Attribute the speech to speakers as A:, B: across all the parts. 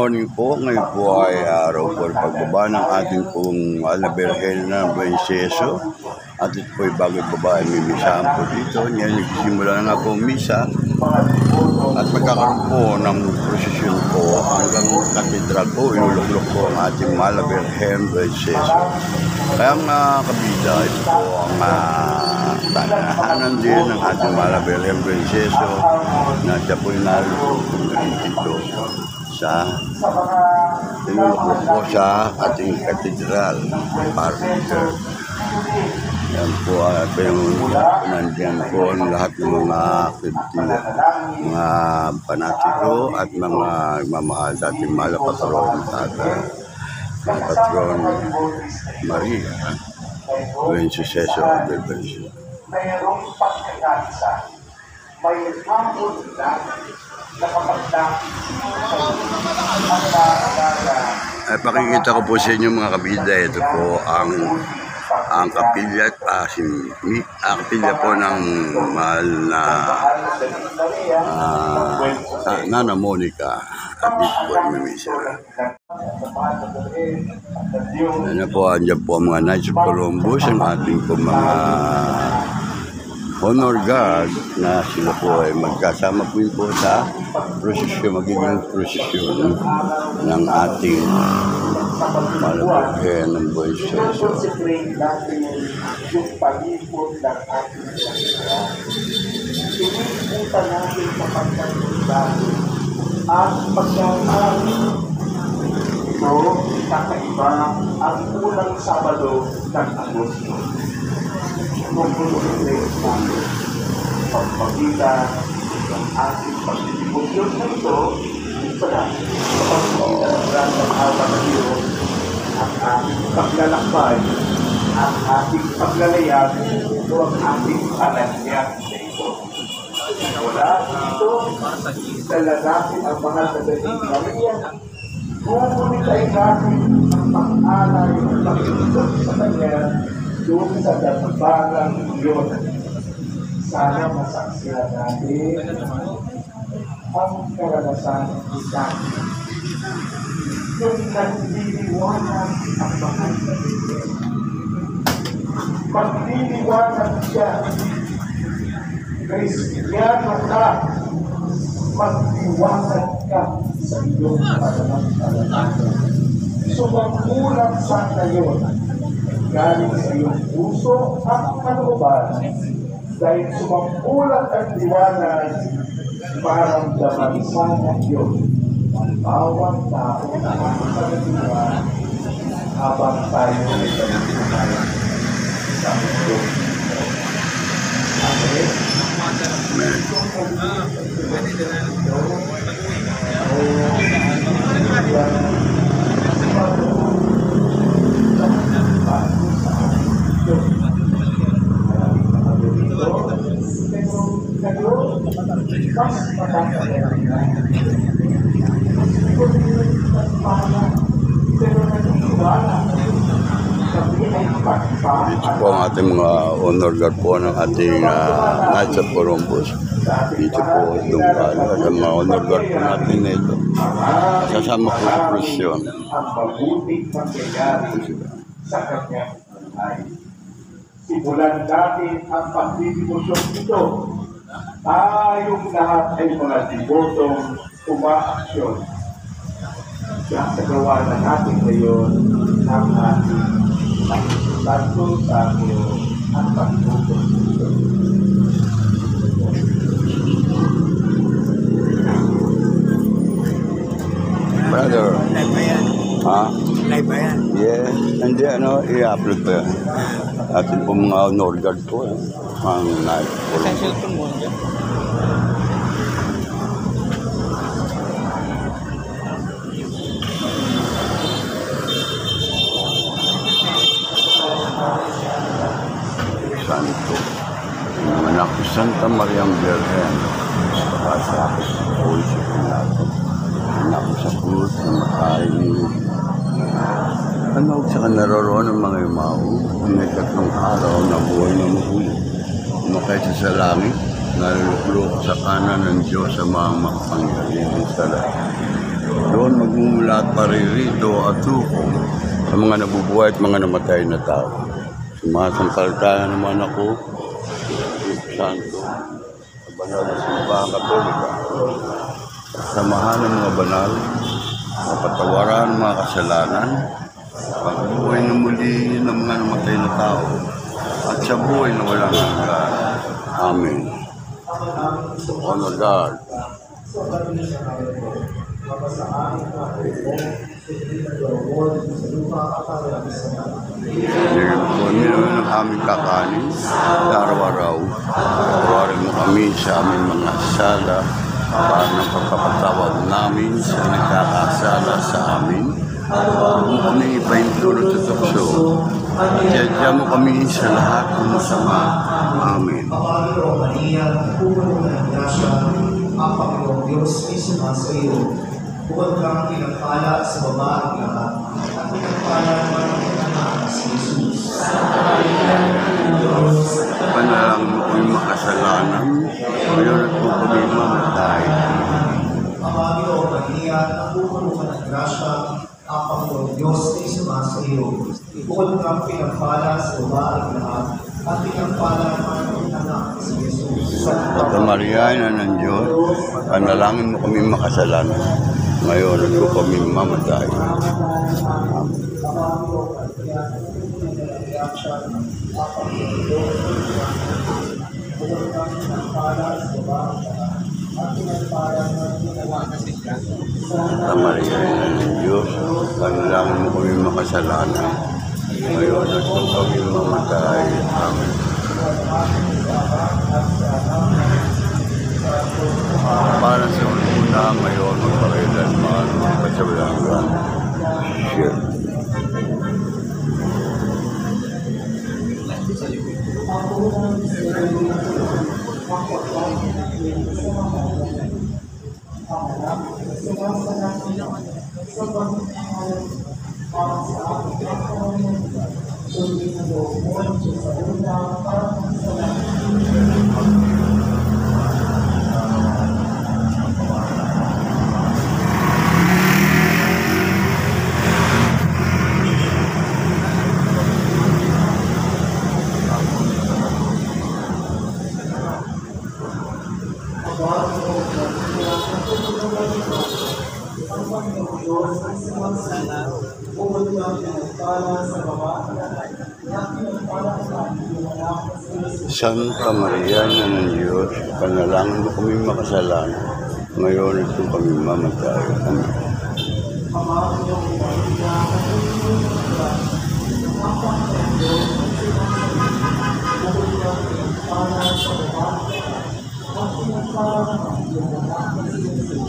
A: morning po. Ngayon po ay araw po ng pagbaba ng ating pong Birhen ng Buenseso. At ito po ay bago baba ay mimisahan po dito. Ngayon nagsisimula na nga po misa. At magkakaroon po ng prosesyon po hanggang katedral po. Inuluklok po ang ating Birhen Buenseso. Kaya mga kabida, ito po ang tanahanan din ng ating Birhen Buenseso na siya po yung nalulukok dito sa tinulok po sa ating katedral Parker. Yan po at nandiyan po ang lahat ng mga mga panatiko at mga mamahal sa ating mahal na patron at patron Maria Buenseso of Buenseso.
B: Mayroong pagkakasa, may hapon na
A: pakikita ko po sa inyo mga kabida. Ito po ang kapilya kapilya po ng mahal na Nana Monica at dito po yung mimisa. Ano po, andyan po ang mga Knights of Columbus, ang ating po mga honor guard na sila po ay magkasama po sa prosesyon, magiging prosesyon ng ating Birhen ng Buenseso.
B: Yung palipot ng ating sasya. Sinipunta natin sa pagkakulbago at pagkakaroon. Ito, kakaiba ang unang Sabado ng Agosto. Pagpakita ng ating pagtitipusyon na ito sa pagpakita ng randang awa ng Diyos ang ating paglalakbay, ang ating paglalayag o ang ating panagyan sa ito. Wala dito dala natin ang mahal na dating Maria. Ngunit ay natin ang pag-alay ng pagtitipon sa Kanya doon sa databagang iyon. Sana masaksihan natin ang karanasan kita. Yung nagliliwanag ang mahal na Diyos. Magliliwanag siya. Kristiyano ka. Magliwanag ka sa iyong pananampalataya. Sumangkulang sa ngayon. Galing sa iyong puso at kalooban dahil sumangkulat ang liwanag parang daman sana yun ang bawat tao na makakaliwan habang tayo ay pagkakulan sa mundo. Amen.
A: Dito po ang ating mga honor guard po ng ating Knights of Columbus. Dito po dumalo at ang mga honor guard po natin na ito. Kasama po sa prosesyon.
B: Ang mabuting mangyayari sa kanyang buhay. Simulan natin ang pagdidibusyon ito. Tayong lahat ay mga dibotong umaaksyon. Sasagawa na natin ngayon ang ating pagsusanto sa akin at pagdibotong ito.
A: Brother.
C: Live ba yan?
A: Ha?
C: Live ba yan?
A: Yes. Hindi, i-upload pa yan. Atin po mga honor guard po. Ang Knights of
C: Sa
A: Columbus.
C: cellphone mo dyan?
A: Santo. Ang anak ko, Santa Maria Birhen. Sa akin po siya natin. Anak ko sa krus na makain. Ano sa kanaroroon ng mga imao, ang ikatlong araw na buhay na mahuli. Umakay sa langit, naluluklok sa kanan ng Diyos sa mga makapangyarihan sa lahat. Doon magmumula at paririto at tukong sa mga nabubuhay at mga namatay na tao. Sumasampalataya naman ako Santo, sa banal na simbahan Katolika, samahan ng mga banal, kapatawaran ng mga kasalanan, pagbuhay na muli ng mga namatay na tao, at sa buhay na walang hanggan. Amen. Honor God. Pagkakuan naman ang aming kakanin sa araw-araw. Patawarin mo kami sa aming mga sala para ng pagpapatawad namin sa nagkakasala sa amin. Huwag mo kami ipaintulot sa tukso. Tiyadya mo kami sa lahat ng masama. Amen.
C: Ang Panginoong Diyos ay sumasa iyo. Bukod kang pinagpala sa baba at lahat, at pinagpala naman ang anak si Jesus.
A: Panalangin mo kami makasalanan, ngayon at kung kami mamatay.
C: Ama Ginoo Maria, napupuno ka ng grasya, ang Panginoong Diyos ay sumasa iyo. Bukod kang pinagpala sa baba at lahat, at pinagpala naman ang anak si Jesus.
A: At Maria, Ina ng Diyos, panalangin mo kami makasalanan, ngayon at kung kami mamatay. At Maria, Ina ng Diyos, panalangin mo kami makasalanan, ngayon at kung kami mamatay. Amen. Para sa una, ngayon, magpakailanman, magpasawalan. Share. Santa Maria, Ina ng Diyos, panalangin mo kami makasalanan, ngayon at kung kami mamatay. Amen.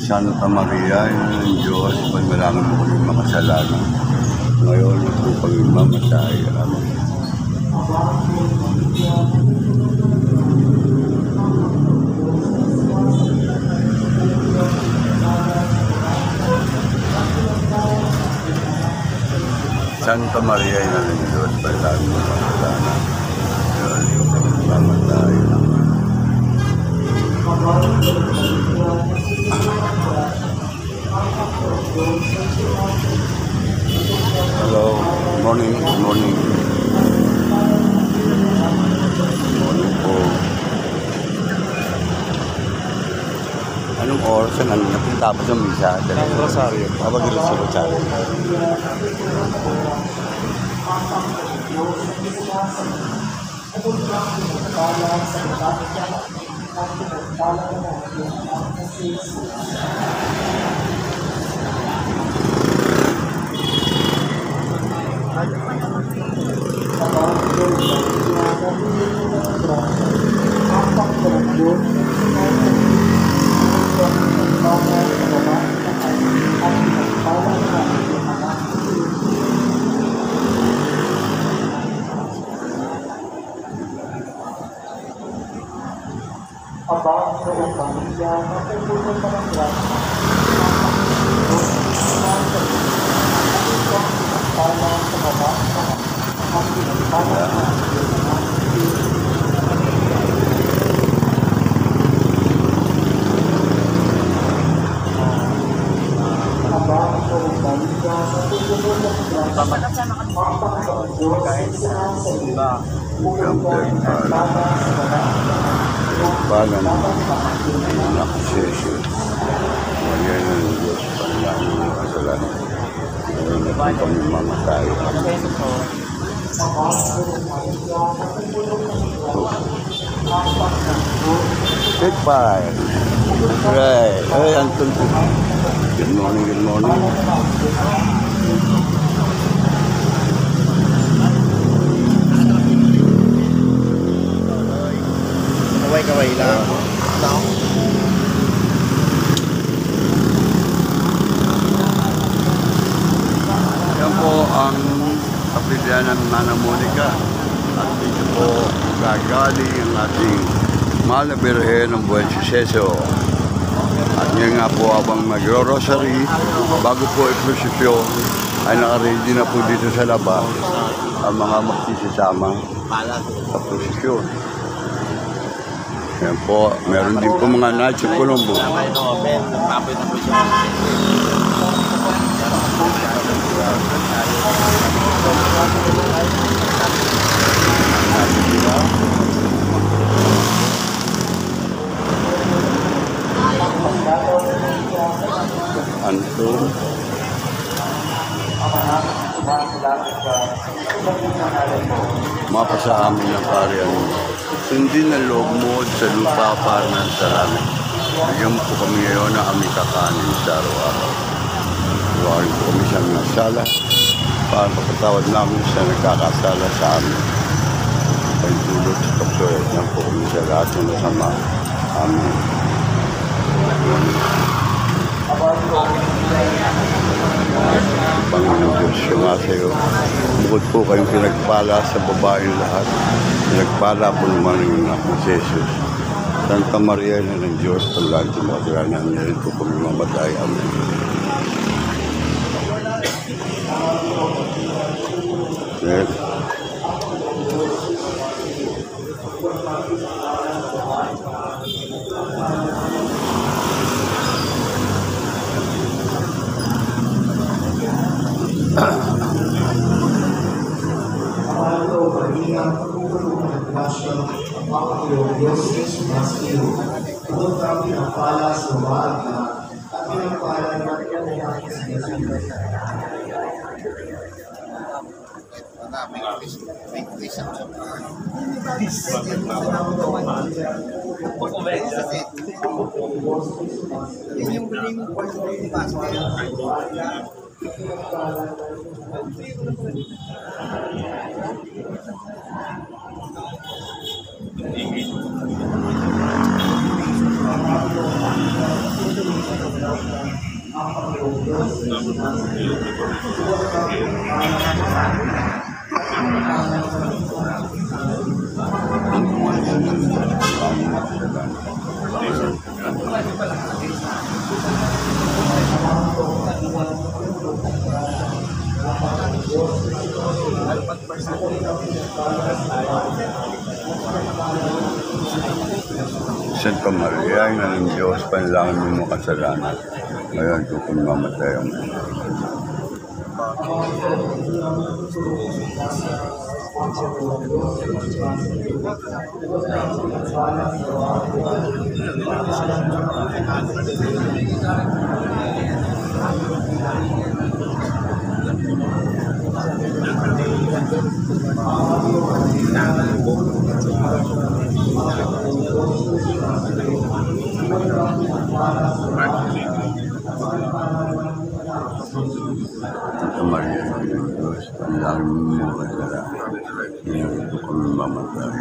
A: Santa Maria, Ina ng Diyos, panalangin mo kami makasalanan, ngayon at kung kami mamatay. Amen. Santa Maria, Ina ng Diyos, panalangin mo makasalanan, ngayon at kung kami mamatay. Hello, morning, morning. Morning po. Anong oras ang ano napunta pa sa misa?
D: Rosario.
A: Kapag ilo sa Rosario. Palang nakasesyo. Ngayon ang Diyos panalangin ng kasalanan. Ngayon na kami mamatay. Goodbye. Right. Hey, Anton. Good morning, good morning.
D: Kaway lang.
A: Yan po ang kapilya ng Mana Monica. At dito po gagali ang ating mahal na birhen ng Buwan Suceso. At ngayon nga po habang magro-rosary, bago po i-prosesyon, ay nakaready na po dito sa labas ang mga magsisasama sa prosesyon. Yan po, meron din po mga Knights of Colombo. Anton. Mapasa amin ng parian. Sundin ang loob mo sa lupa para ng salamin. Bigyan mo po kami ngayon na aming kakanin sa araw-araw. Huwagin po kami sa mga sala para mapatawad namin sa nagkakasala sa amin. Pagdulot sa pagsulat ng po kami sa lahat ng masama. Amen. Panginoon Diyos, sumasayo. Bukod po kayong pinagpala sa babaeng lahat. Pinagpala po naman ng anak ni Jesus. Santa Maria na ng Diyos, paglaan sa mga piranan niya rin po kami mamatay. Amen. Yes.
C: Diyos Yesus Maskiro, doon kami ang pala sa bahay na at pinagpala natin ang
A: Santa Maria, ina ng Diyos, panalangin mo kasalanan. Ngayon, kung mamatay ang Santa Maria, ina ng Diyos, panalangin mo kasalanan. Ngayon, kung mamatay ang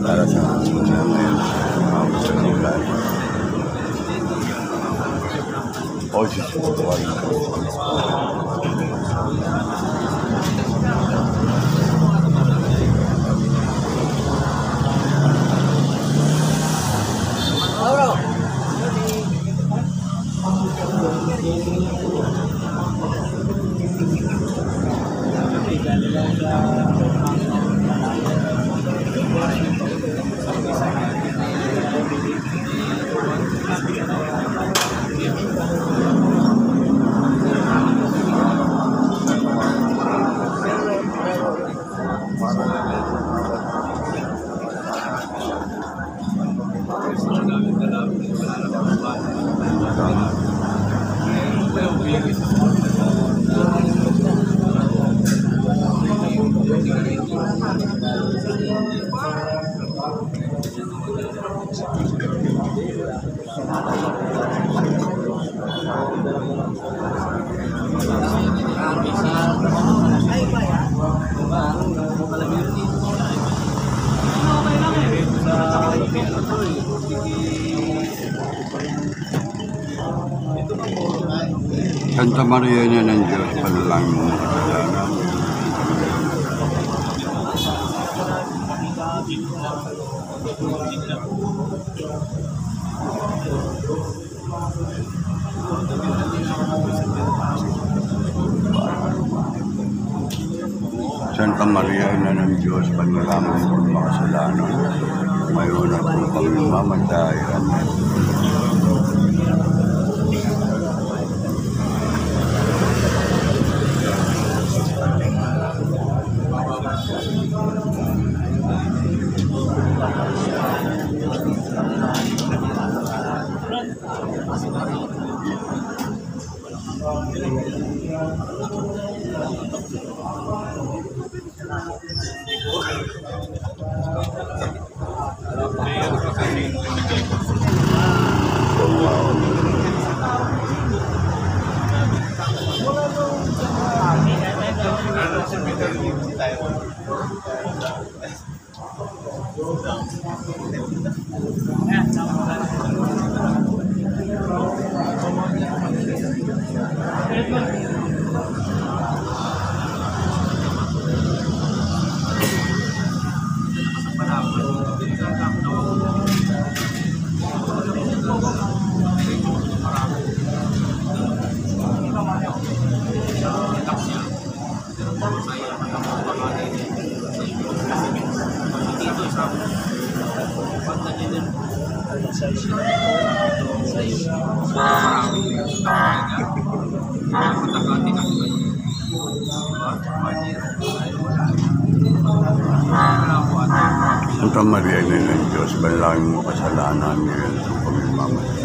A: para sa mga ngayon. O si Tutuan. Santa Maria na ng Diyos, panalangin mo mga kasalanan. Santa Maria na ng Diyos, panalangin mo mga kasalanan. Mayroon na po kami mamatay. Amen. Santa Maria na ng Diyos, panalangin mo kasalanan ngayon sa kami mamatay.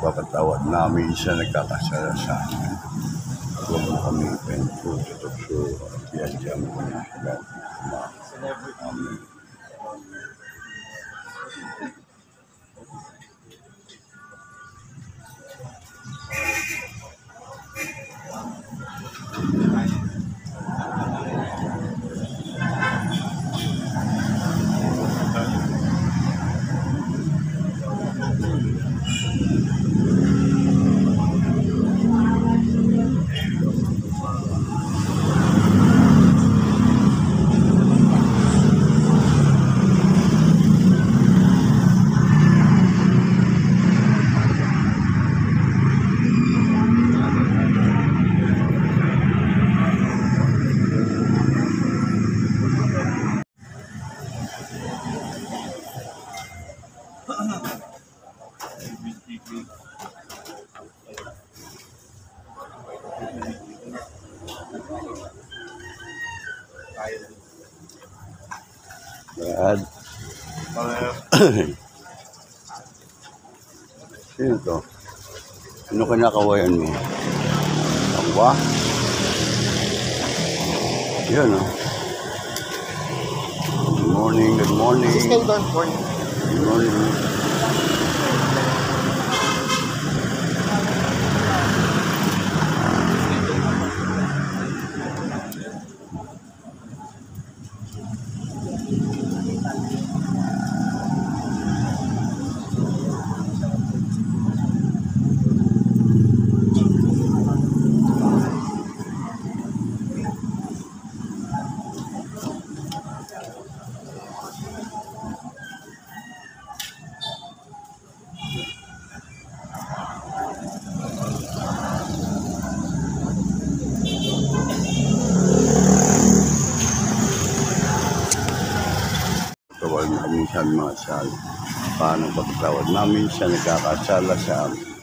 A: Papatawad namin sa nagkakasala sa amin. Huwag mo kami ipento sa tukso at iadya mo kami sa lahat. Amen. Brad. Sino to? Ano kinakawayan mo? Ang ba? Yan o. Good morning, good morning.
D: Stay doon for
A: Good morning. Tawag namin sa mga sal. Paano pagtawad namin siya nagkakasala sa amin.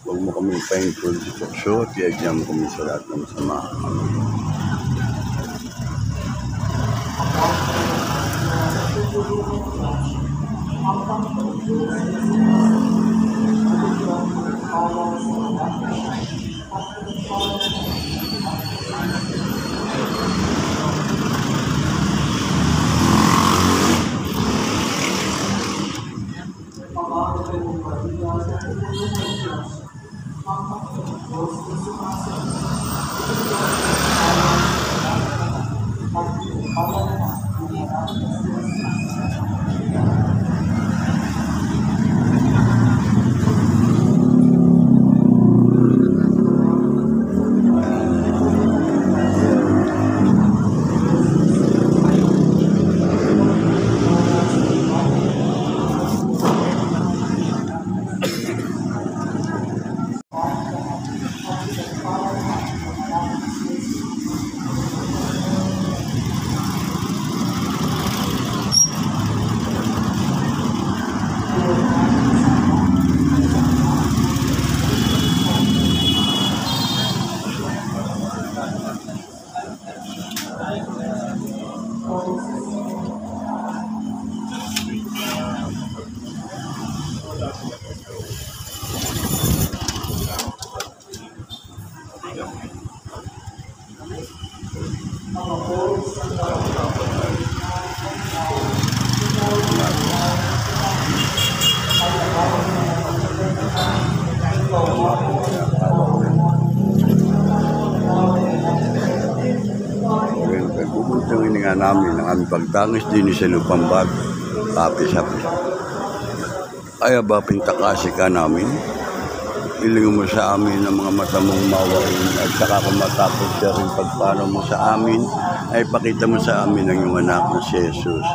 A: Huwag mo kami painful sa tukso at iagyan mo kami sa lahat ng masama. Pupuntungin nga namin ang aming pagtangis din sa lupang bag. Tapis-tapis. Ay ba pintakasi ka namin? Ilingon mo sa amin ang mga mata mong mawain at saka kung matapos ka rin pagpano mo sa amin ay pakita mo sa amin ang iyong anak na si Jesus.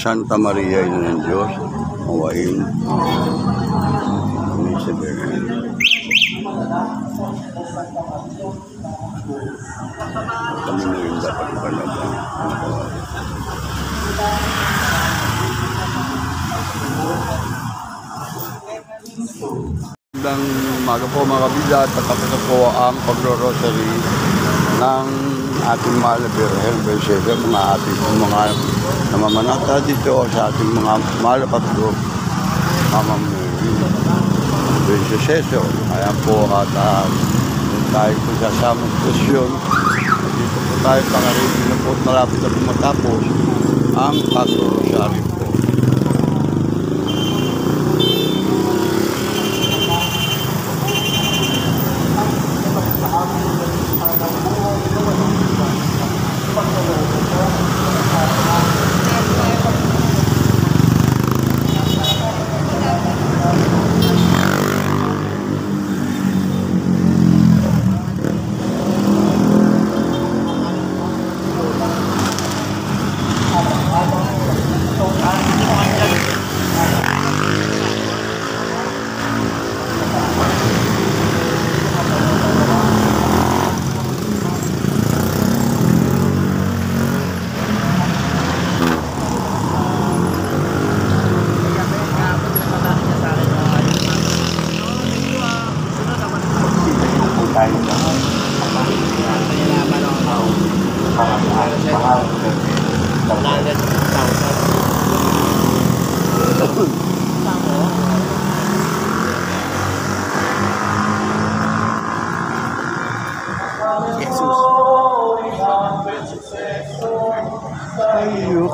A: Santa Maria, Ina ng Diyos, mawain. Amen sa Birhen. Kami na yung dapat palaban. Magandang umaga po mga kabida at tapos na po ang pagro-rosary ng ating mahal na Birhen Bersega, mga ating mga namamanata dito sa ating mga mahal na patro, Mama Bersega. Ayan po at tayo po sa samang stasyon. Dito po tayo pangarili na po malapit na pumatapos ang pagro-rosary po.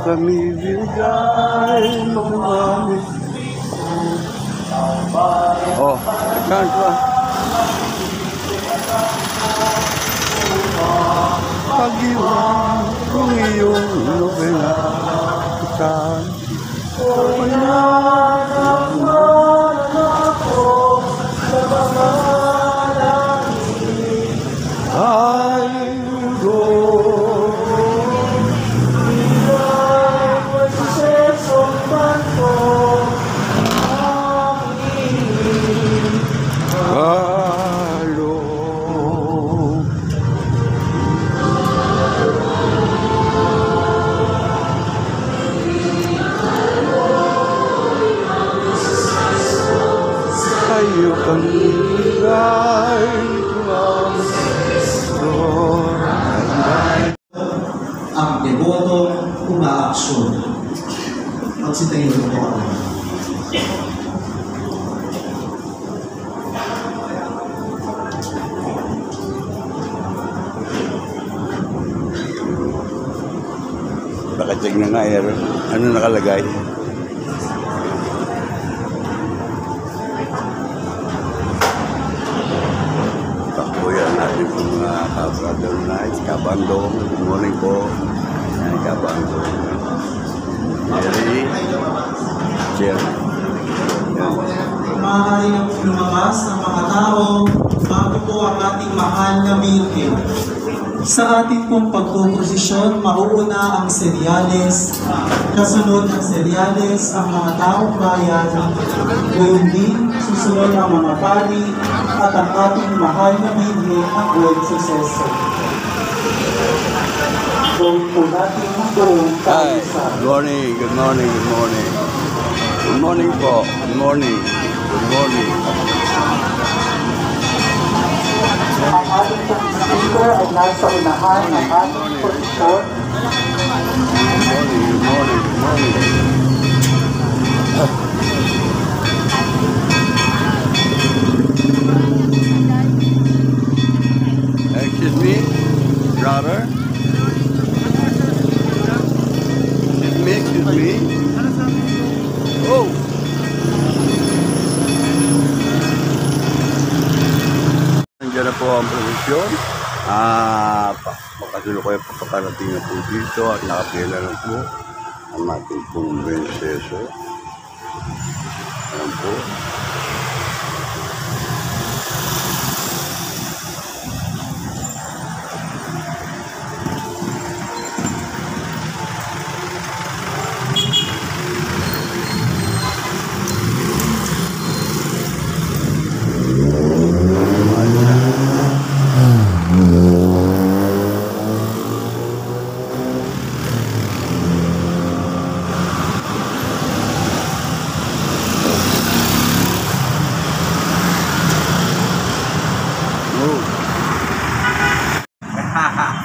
A: kami bigay marami. Oh, kan ko. Pag-iwan kung iyong nobela ikan. I go. Halo. Kayo kanilay
C: Ang deboto umaaksyon. Magsitayin mo po ako.
A: Nakacheck na nga, ano nakalagay? Takuyan natin po mga ka-brother nights, kabandong. Good morning po. Yan, kabandong. Jerry. Jerry. Yan.
C: Maaari na po lumabas ng mga tao bago po ang ating mahal na Virgen. Sa ating pong pagpuprosesyon, mauuna ang seryales, kasunod ng seryales ang mga taong bayan, gayon din susunod ang mga pari at ang ating mahal na Virgen ang buong suseso. Gawin po natin ang buong
A: Hi.
C: kaisa.
A: Good morning, good morning, good morning. Good morning po. Good morning. Good morning.
C: Ang ating speaker ay nasa unahan ng ating posisyon.
A: Good morning, good morning, good morning. Excuse me, brother. Excuse me. Oh. Nandiyan na po ang prosesyon. Pakasulo ko yung papakarating na po dito at nakapila na po ang ating pong benseso. Ayan po.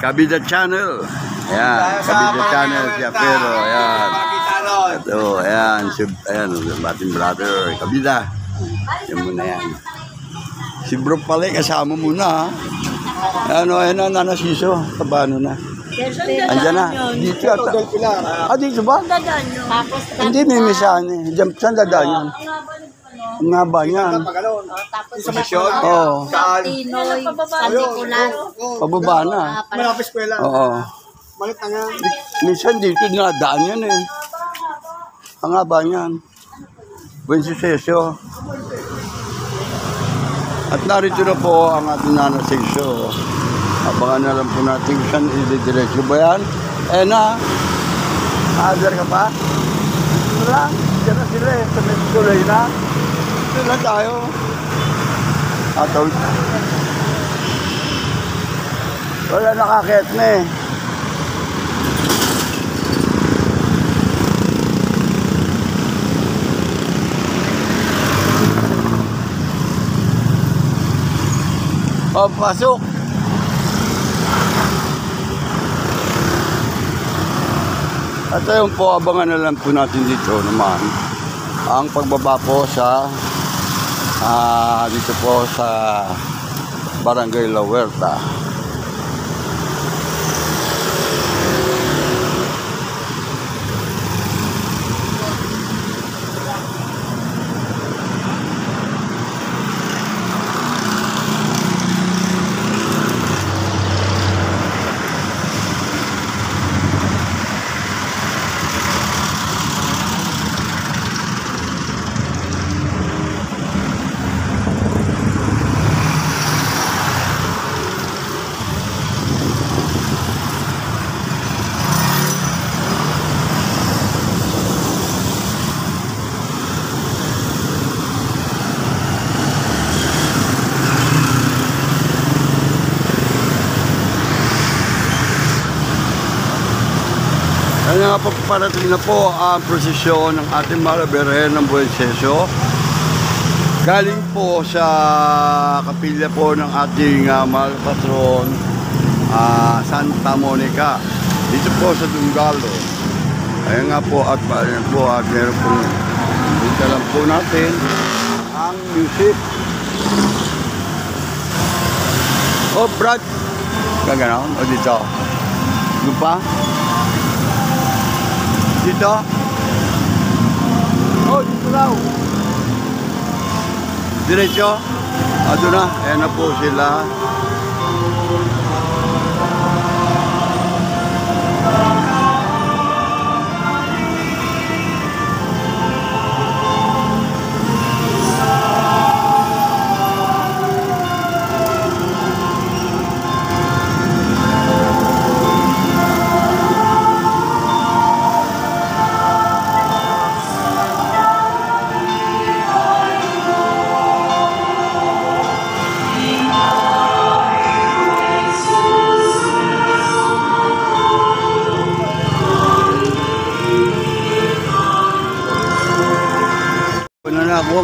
A: Kabida Channel. Ayan, Kabida Channel siya pero ayan. Ito, ayan, ayan, ating brother, Kabida. Yan muna yan. Si bro pala, kasama muna ha. Ano, ayan na, nanasiso. Kabano na. Andiyan na. Dito ata. Ah, dito ba? Hindi, may misahan eh. Diyan, saan dadaan yan? Ang haba niyan. Oo.
E: Tinoy, San Nicolas.
A: Pababa na.
D: Malapit eskwela.
A: Oo.
D: Malit na nga.
A: Minsan dito dinadaan yan eh. Ang haba niyan. Buen suceso. At narito na po ang ating nanasesyo. Abangan na lang po natin saan i-diretso ba yan? Eh na. Other ka pa? Wala. Diyan na sila eh. Sa may tuloy na. Dito na tayo. Ataw. Wala nakakit na eh. O, pasok. At ayun po, abangan na lang po natin dito naman ang pagbaba po sa dito po sa Barangay La Huerta. nga po, parating na po ang prosesyon ng ating Mahal na Birhen ng Buenseso. Galing po sa kapilya po ng ating mahal patron, Santa Monica, dito po sa Dungalo. Ayan nga po, at meron po, dito lang po natin ang music. Oh, Brad! Gano'n? O dito? Doon pa? Dito? Oh, dito raw. Diretso? Doon na. Ayan na po sila.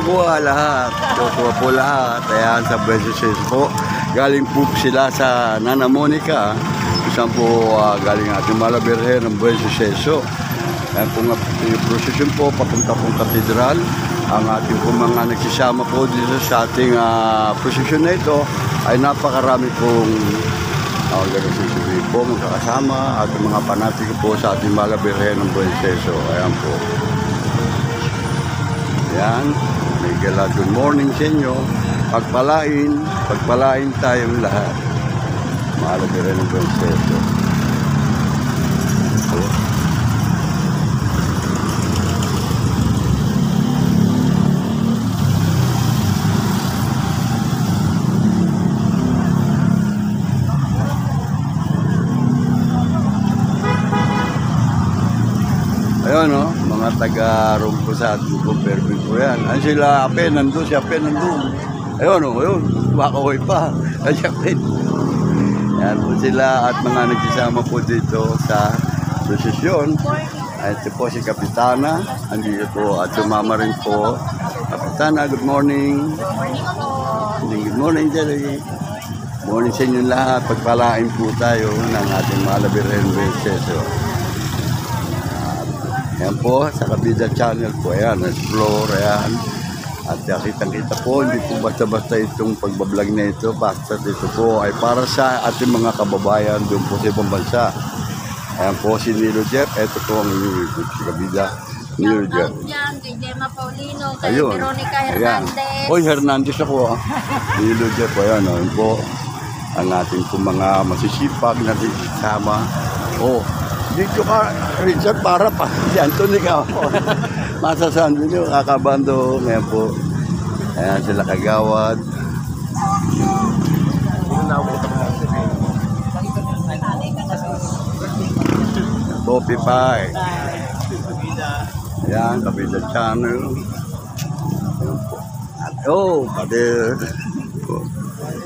A: Kuha lahat. Kuha po lahat. Ayan, sa Buenseso po. Galing po sila sa Nana Monica. Isang po galing ating Mahal na Birhen ng Buenseso. Ayan po nga yung prosesyon po, papunta pong katedral. Ang ating po mga nagsisama po dito sa ating prosesyon na ito ay napakarami pong ganun sasabihin po, magkakasama at mga panatiko po sa ating Mahal na Birhen ng Buenseso. Ayan po. Ayan. Miguel, good morning sa inyo. Pagpalain tayong lahat. Mahal na Birhen ng Buenseso. Ayun, no? Mga taga-rumpo sa ating Perpin po yan. Ayun sila, Ape, nandun, si Ape, nandun. Ayun, no? Ayun, makahoy pa. Ay, si Ape. Yan po sila at mga nagsisama po dito sa prosesyon. Ito po si Kapitana. Andito po at sumama rin po. Kapitana, good morning. Good morning, Jerry. Good morning sa inyo lahat. Pagpalain po tayo ng ating Mahal na Birhen ng Buenseso. Ayan po, sa Kabida Channel po, ayan, explore, ayan. At kitang-kita po, hindi po basta-basta itong pagbablog na ito, basta ito po ay para sa ating mga kababayan doon po sa ibang bansa. Ayan po si Nilo Jeff, ito po ang si Kabida, Nilo Jeff.
E: Kay Gemma Paulino, kay
A: Ayun,
E: Veronica
A: ayan.
E: Hernandez.
A: Hoy, Hernandez ako, Nilo Jeff, ayan, ayan po, ang ating po mga masisipag na sama. Oh, dito ka, Richard, para pa. Si Anthony ka ako. Masasando nyo, kakabando. Ngayon po. Ayan sila kagawad. Coffee pie. Ayan, Kabida Channel. Ayan po. Oh, Father.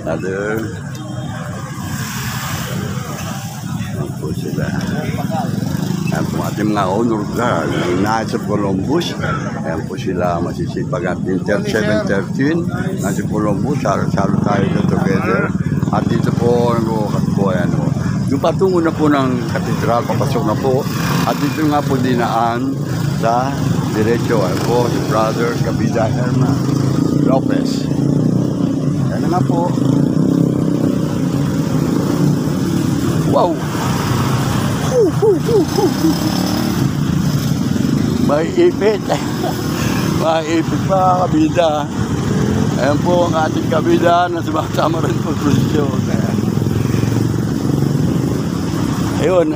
A: Father. Ayan po sila. Ayan po ating mga honor guard ng nasa Columbus. Ayan po sila masisipag at Inter 713 nasa Columbus. Salo tayo na together. At dito po, ayan po. Yung patungo na po ng katedral, papasok na po. At dito nga po dinaan sa diretso. Ayan po, si Brother Kabida Herman Lopez. Ayan na nga po. Wow! May ipit. May ipit pa, Kabida. Ayan po ang ating Kabida na sumasama rin po prosesyon. Ayun.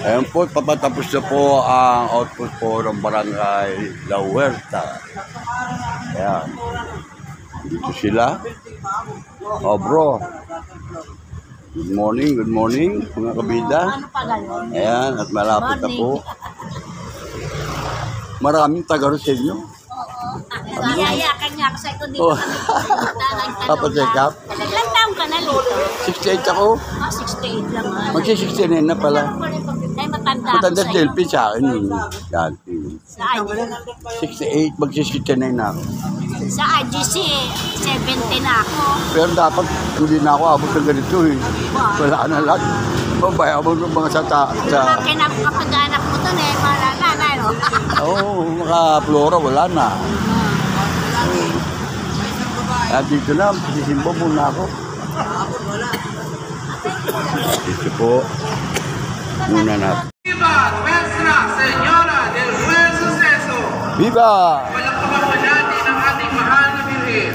A: Ayan po, papatapos na po ang output po ng Barangay La Huerta. Ayan. Dito sila. Oh bro. Good morning mga kabida.
E: Ano pa gayon?
A: Ayan, at malapit na po. Maraming taga rin sa inyo.
E: Yayakan niya ako sa ito dito
A: Oh.
E: kami.
A: Papa-check up?
E: Ilang taon ka na dito?
A: 68 ako.
E: 68 lang.
A: Magsi-69 na pala.
E: Ay, matanda ako
A: Matanda
E: sa'yo.
A: si LP sa akin yun. Dati.
E: Sa ID.
A: 68, magsi-69 na ako.
E: Sa IGC, 70 na ako.
A: Pero dapat hindi na ako abot ng ganito eh. Wala na lahat. Babaya mo ng mga sa...
E: Kapag-anak mo doon eh, wala na, no?
A: Oo, mga flora, wala na. At dito na, sisimbo muna ako. Dito po. Muna na.
F: Viva Nuestra Señora del Buen Suceso!
A: Viva!
F: Palakpakan pa natin ang ating mahal na Birhen.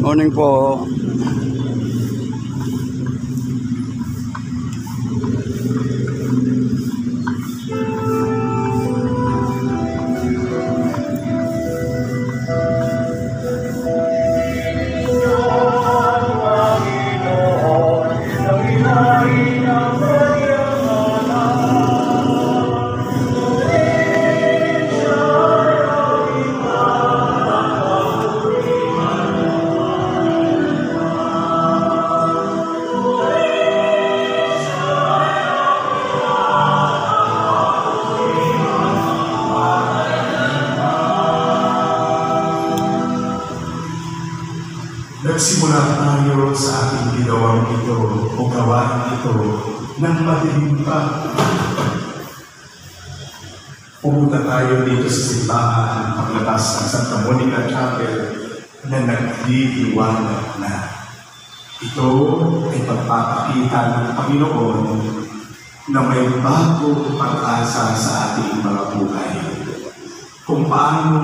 A: Morning po.
G: Nagsimula tayo sa ating ginawang ito o gawain ito ng madilim pa. Pumunta tayo dito sa simbahan paglabas ng Santa Monica Chapel na nagliliwanag na. Ito ay pagpapakita ng Panginoon na may bagong pag-asa sa ating mga buhay. Kung paano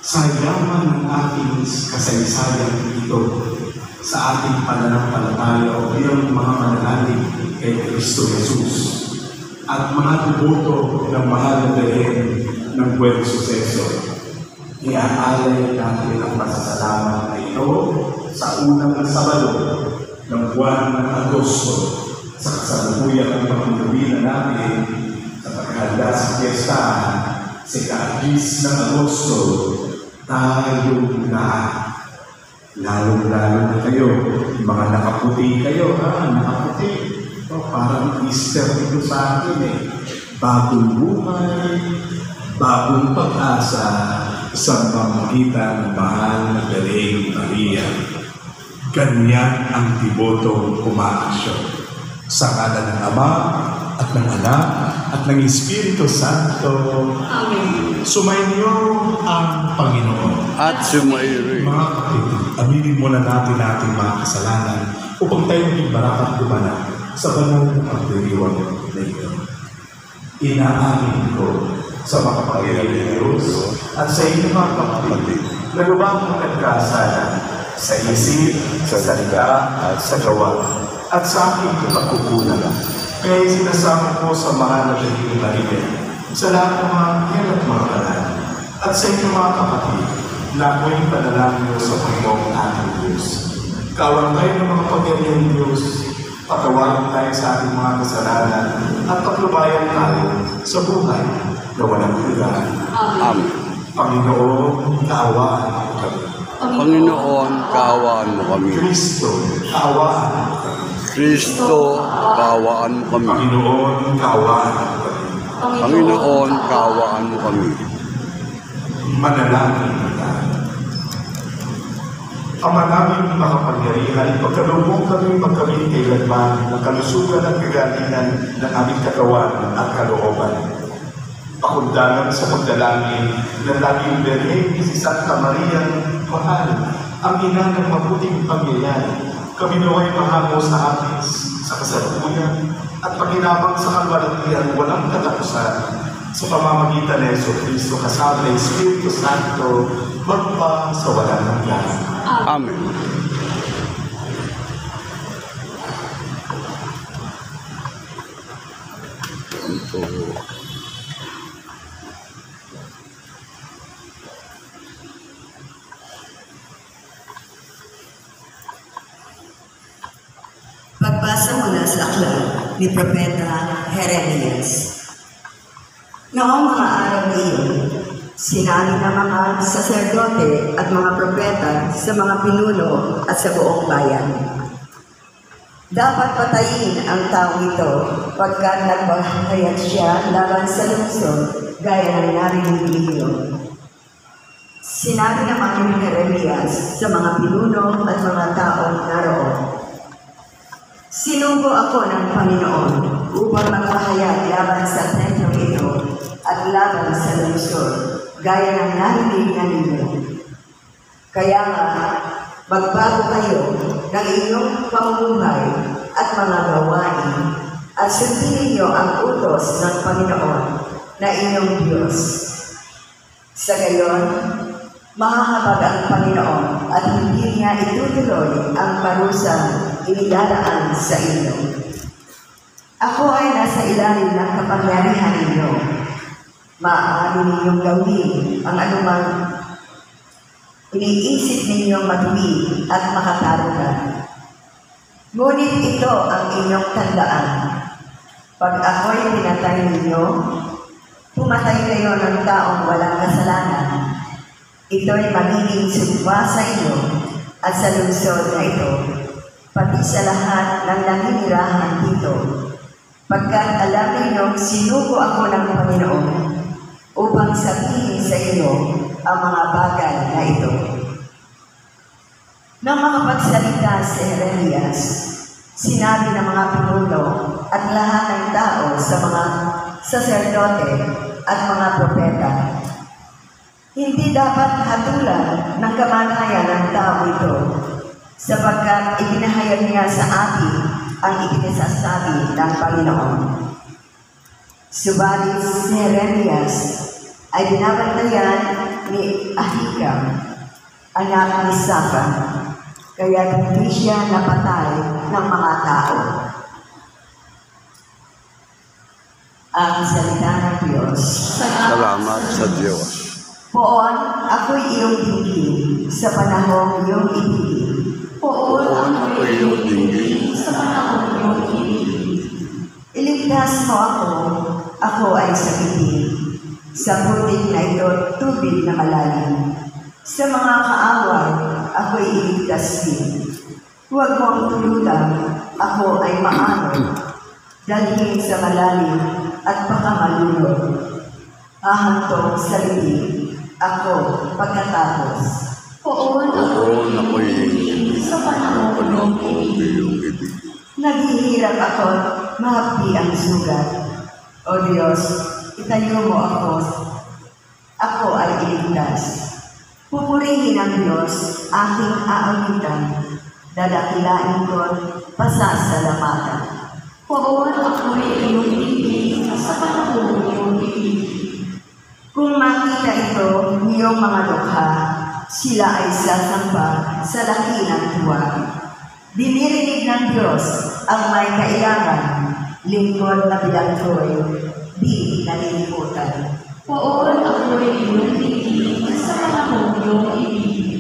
G: sa yaman ng ating kasaysayan ito sa ating pananampalataya o bilang mga mananalig kay Kristo Jesus at mga tubuto ng mahal na Birhen ng Buen Suceso. Iaalay natin ang pasasalamat na ito sa unang Sabado ng buwan ng Agosto sa kasalukuyan ng pagkakaroon natin sa paghahanda sa piyestahan sa ika-10 ng Agosto. Tayong lahat, lalong-lalo na kayo, mga nakaputi kayo, nakaputi. Parang Easter ito sa akin eh. Bagong buhay, bagong pag-asa sa pamamagitan ng mahal na Birhen Maria. Ganyan ang dibotong umaasyon. Sa ngalan ng Ama at ng Anak at ng Espiritu Santo. Amen. Sumainyo ang Panginoon.
A: At sumairi.
G: Mga kapatid, aminin muna natin ating mga kasalanan upang tayo maging barakat gumanap sa banal na pagdiriwang na ito. Inaamin ko sa makapangyarihan ng Diyos at sa inyo mga kapatid na lubang mong nagkasala sa isip, sa salita at sa gawa at sa aking pagkukulang. Kaya sinasama ko sa mahal na Birhen Maria sa lahat ng mga anghel at mga banal at sa inyo mga kapatid na ako'y panalangin mo sa Panginoong ating Diyos. Kawan tayo ng mga pagyanyan ng Diyos, patawarin tayo sa ating mga kasalanan at patlubayan tayo sa buhay na walang hanggan.
A: Amen.
G: Panginoon, kaawaan mo kami.
A: Panginoon, kaawaan mo kami.
G: Kristo, kaawaan mo kami.
A: Kristo, kaawaan mo kami.
G: Panginoon, kaawaan mo kami.
A: Panginoon, kaawaan mo kami.
G: Manalangin tayo. Ama namin makapangyarihan, pagkalubong kami magkamit kailanman ng kalusugan at kagalingan ng aming katawan at kalooban. Pakundangan sa pagdalangin ng laging Birhen si Santa Maria, mahal, ang ina ng mabuting pangyayari. Kami naway mahango sa atin sa kasalukuyan at pakinabang sa kalwalatian walang katapusan. Sa pamamagitan ng Jesucristo kasama ng Espiritu Santo, magpa sa walang hanggan.
A: Amen.
H: Pagbasa mula sa aklat ni Propeta Jeremias. Noong mga araw na iyon, sinabi ng mga saserdote at mga propeta sa mga pinuno at sa buong bayan, dapat patayin ang tao ito pagkat nagpahayag siya laban sa lungsod gaya ng narinig ninyo. Sinabi naman ni Jeremias sa mga pinuno at mga taong naroon, sinugo ako ng Panginoon upang magpahayag laban sa templong ito at laban sa lungsod, gaya ng narinig na ninyo. Kaya nga, magbago kayo ng inyong pamumuhay at mga gawain at sundin ninyo ang utos ng Panginoon na inyong Diyos. Sa gayon, mahahabag ang Panginoon at hindi niya itutuloy ang parusang inilalaan sa inyo. Ako ay nasa ilalim ng kapangyarihan ninyo. Maaari ninyong gawin ang anumang iniisip ninyong matuwid at makatarugan. Ngunit ito ang inyong tandaan. Pag ako'y pinatay ninyo, pumatay kayo ng taong walang kasalanan. Ito'y magiging sumpa sa inyo at sa lungsod na ito, pati sa lahat ng naninirahan dito, pagkat alam ninyong sinugo ako ng Panginoon upang sabihin sa inyo ang mga bagay na ito. Nang makapagsalita si Jeremias, sinabi ng mga pinuno at lahat ng tao sa mga saserdote at mga propeta, hindi dapat hatulan ng kamatayan ng tao ito, sapagkat ipinahayag niya sa atin ang ipinasasabi ng Panginoon. Subalit si Jeremias ay binabantayan ni Ahikam, anak ni Shaphan, kaya hindi siya napatay ng mga tao. Ang salita ng Diyos.
A: Salamat sa Diyos.
H: Poon, ako'y iyong dinggin sa panahong iyong ibigin.
A: Poon ako iyong dinggin
H: sa panahong iyong ibigin. Iligtas mo ako ay sakitin. Sa putik na ito, tubig na malalim. Sa mga kaaway, ako'y iligtas din. Huwag mo ang tulutan, ako ay maano. Dalhin sa malalim at pakamalulog. Hahantong sa libig, ako pagkatapos.
A: Poon ako'y dinggin
H: sa panahon
A: ko iyong ibig.
H: Naghihirap ako, mahapdi ang sugat. O Diyos, itayo mo ako. Ako ay iligtas. Pupurihin ang Diyos, aking aawitan. Dadakilain ko, pasasalamatan. Poon ako'y iyong ibig sa panahon iyong ibig. Kung makita ito, niyong mga dukha, sila ay sasamba sa laki ng tuwa. Dinirinig ng Diyos ang may kailangan, lingkod na bilanggoy, di nalilimutan. Poon ako'y iyong ibig sa panahon iyong ibig.